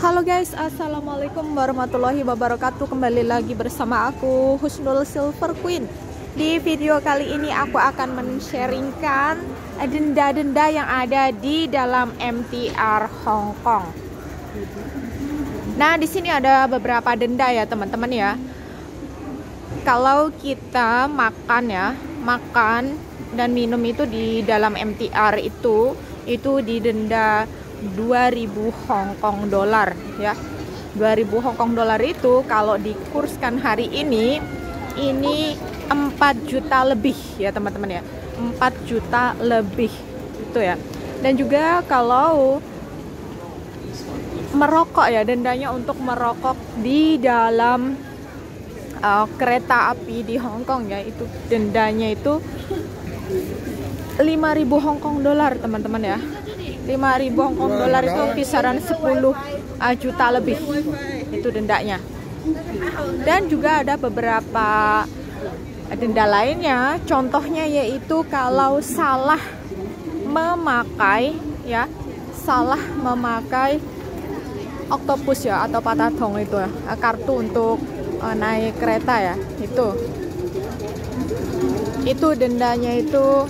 Halo guys, assalamualaikum warahmatullahi wabarakatuh. Kembali lagi bersama aku Husnul Silver Queen. Di video kali ini aku akan men-sharingkan denda-denda yang ada di dalam MTR Hong Kong. Nah, di sini ada beberapa denda ya teman-teman ya. Kalau kita makan dan minum itu di dalam MTR itu didenda 2.000 Hong Kong dolar ya. 2.000 Hong Kong dolar itu kalau dikurskan hari ini 4 juta lebih ya teman-teman ya. 4 juta lebih itu ya. Dan juga kalau merokok ya, dendanya untuk merokok di dalam kereta api di Hong Kong ya, itu dendanya itu 5.000 Hong Kong dolar teman-teman ya. 5.000 Hong Kong dolar itu kisaran 10 juta lebih itu dendanya. Dan juga ada beberapa denda lainnya, contohnya yaitu kalau salah memakai oktopus ya atau patadong itu ya, kartu untuk naik kereta ya, itu dendanya itu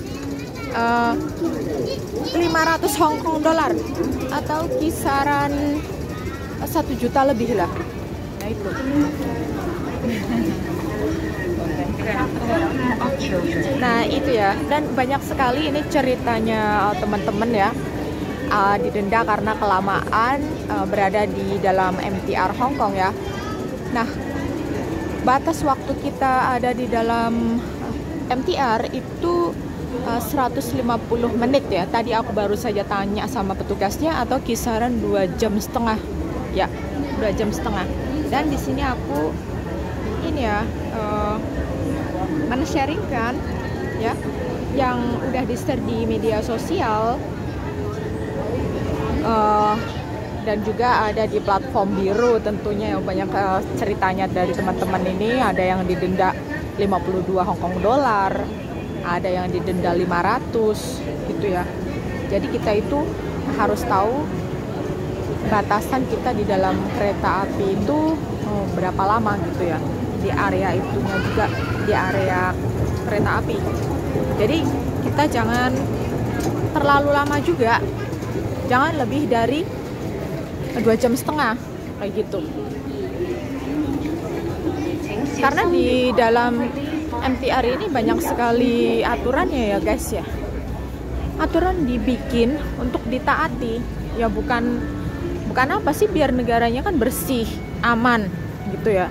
500 Hong Kong dolar atau kisaran 1 juta lebih lah. Nah itu. Nah itu ya, dan banyak sekali ini ceritanya teman-teman ya, didenda karena kelamaan berada di dalam MTR Hong Kong ya. Nah, batas waktu kita ada di dalam MTR itu 150 menit ya. Tadi aku baru saja tanya sama petugasnya, atau kisaran 2,5 jam ya, 2,5 jam. Dan di sini aku men-sharingkan ya yang udah di-share di media sosial, dan juga ada di platform biru tentunya yang banyak ceritanya dari teman-teman ini. Ada yang didenda 52 Hong Kong dolar, ada yang didenda 500 gitu ya. Jadi kita itu harus tahu batasan kita di dalam kereta api itu berapa lama gitu ya, di area itunya juga, di area kereta api. Jadi kita jangan terlalu lama juga, jangan lebih dari 2,5 jam kayak gitu. Karena di dalam MTR ini banyak sekali aturannya ya guys ya. Aturan dibikin untuk ditaati ya, bukan apa sih, biar negaranya kan bersih, aman gitu ya.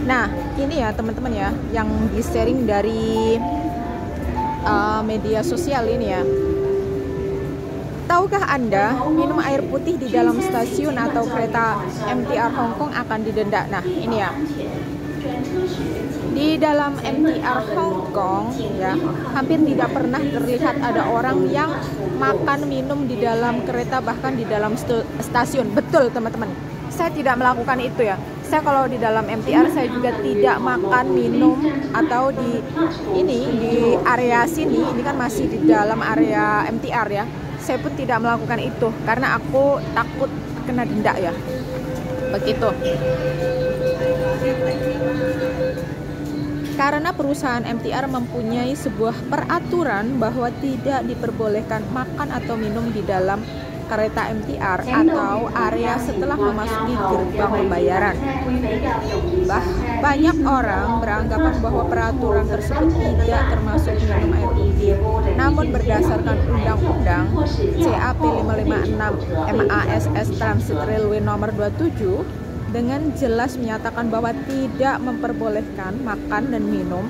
Nah ini ya teman-teman ya, yang di-sharing dari media sosial ini ya. Tahukah Anda, minum air putih di dalam stasiun atau kereta MTR Hong Kong akan didenda? Nah, ini ya. Di dalam MTR Hong Kong ya, hampir tidak pernah terlihat ada orang yang makan minum di dalam kereta, bahkan di dalam stasiun. Betul, teman-teman. Saya tidak melakukan itu ya. Saya kalau di dalam MTR saya juga tidak makan minum, atau di area sini, ini kan masih di dalam area MTR ya. Saya pun tidak melakukan itu karena aku takut kena denda ya. Begitu. Karena perusahaan MTR mempunyai sebuah peraturan bahwa tidak diperbolehkan makan atau minum di dalam kereta MTR atau area setelah memasuki gerbang pembayaran. Banyak orang beranggapan bahwa peraturan tersebut tidak termasuk minum air putih. Namun berdasarkan Undang-Undang CAP 556 MASS Transit Railway nomor 27 dengan jelas menyatakan bahwa tidak memperbolehkan makan dan minum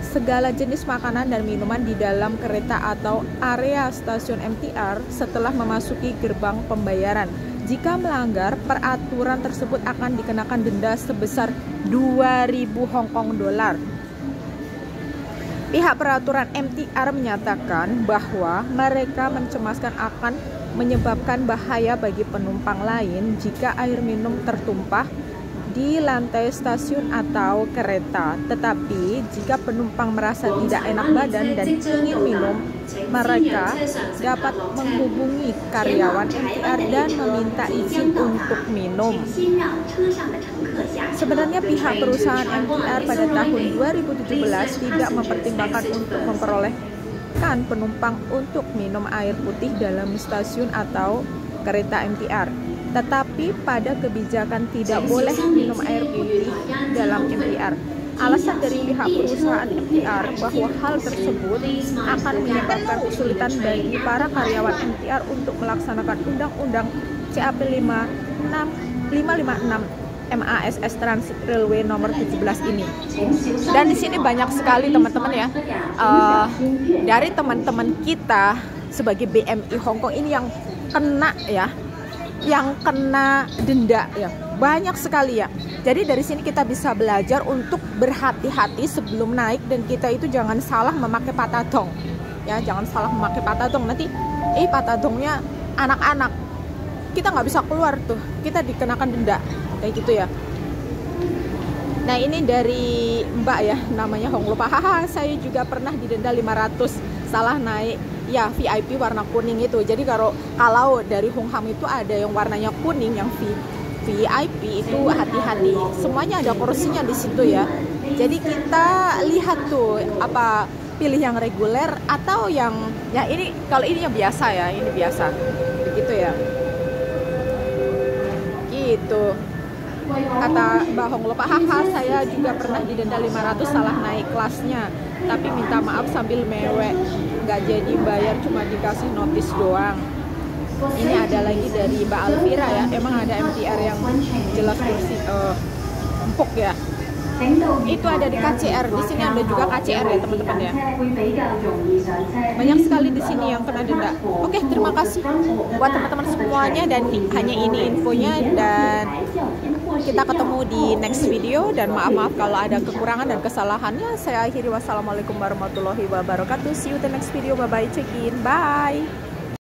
segala jenis makanan dan minuman di dalam kereta atau area stasiun MTR setelah memasuki gerbang pembayaran. Jika melanggar, peraturan tersebut akan dikenakan denda sebesar 2.000 Hong Kong dolar. Pihak peraturan MTR menyatakan bahwa mereka mencemaskan akan menyebabkan bahaya bagi penumpang lain jika air minum tertumpah di lantai stasiun atau kereta. Tetapi jika penumpang merasa tidak enak badan dan ingin minum, mereka dapat menghubungi karyawan MTR dan meminta izin untuk minum. Sebenarnya pihak perusahaan MTR pada tahun 2017 tidak mempertimbangkan untuk memperolehkan penumpang untuk minum air putih dalam stasiun atau kereta MTR. Tetapi pada kebijakan tidak boleh minum air putih dalam MTR. Alasan dari pihak perusahaan MTR bahwa hal tersebut akan menyebabkan kesulitan bagi para karyawan MTR untuk melaksanakan Undang-Undang CAP 556 MASS Transit Railway nomor 17 ini. Dan di sini banyak sekali teman-teman ya, dari teman-teman kita sebagai BMI Hongkong ini yang kena ya, yang kena denda ya, banyak sekali ya. Jadi dari sini kita bisa belajar untuk berhati-hati sebelum naik, dan kita itu jangan salah memakai patadong ya, jangan salah memakai patadong. Nanti patadongnya anak-anak, kita nggak bisa keluar tuh, kita dikenakan denda kayak gitu ya. Nah ini dari Mbak ya, namanya Hong Lupa. Haha, saya juga pernah didenda 500 salah naik ya VIP warna kuning itu. Jadi kalau dari Hong Ham itu ada yang warnanya kuning, yang VIP itu hati-hati. Semuanya ada kursinya di situ ya. Jadi kita lihat tuh apa pilih yang reguler atau yang ya ini, kalau ini yang biasa ya, ini biasa. Begitu ya. Gitu. Kata Mbak Hong Lupa, haha saya juga pernah didenda 500 salah naik kelasnya, tapi minta maaf sambil mewek, nggak jadi bayar, cuma dikasih notis doang. Ini ada lagi dari Mbak Alvira ya, emang ada MTR yang jelas kursi empuk ya. Itu ada di KCR, di sini ada juga KCR ya teman-teman ya. Banyak sekali di sini yang kena denda. Oke, terima kasih buat teman-teman semuanya, dan hanya ini infonya, dan kita ketemu di next video. Dan maaf kalau ada kekurangan dan kesalahannya. Saya akhiri, wassalamualaikum warahmatullahi wabarakatuh. See you the next video. Bye bye, check in, bye.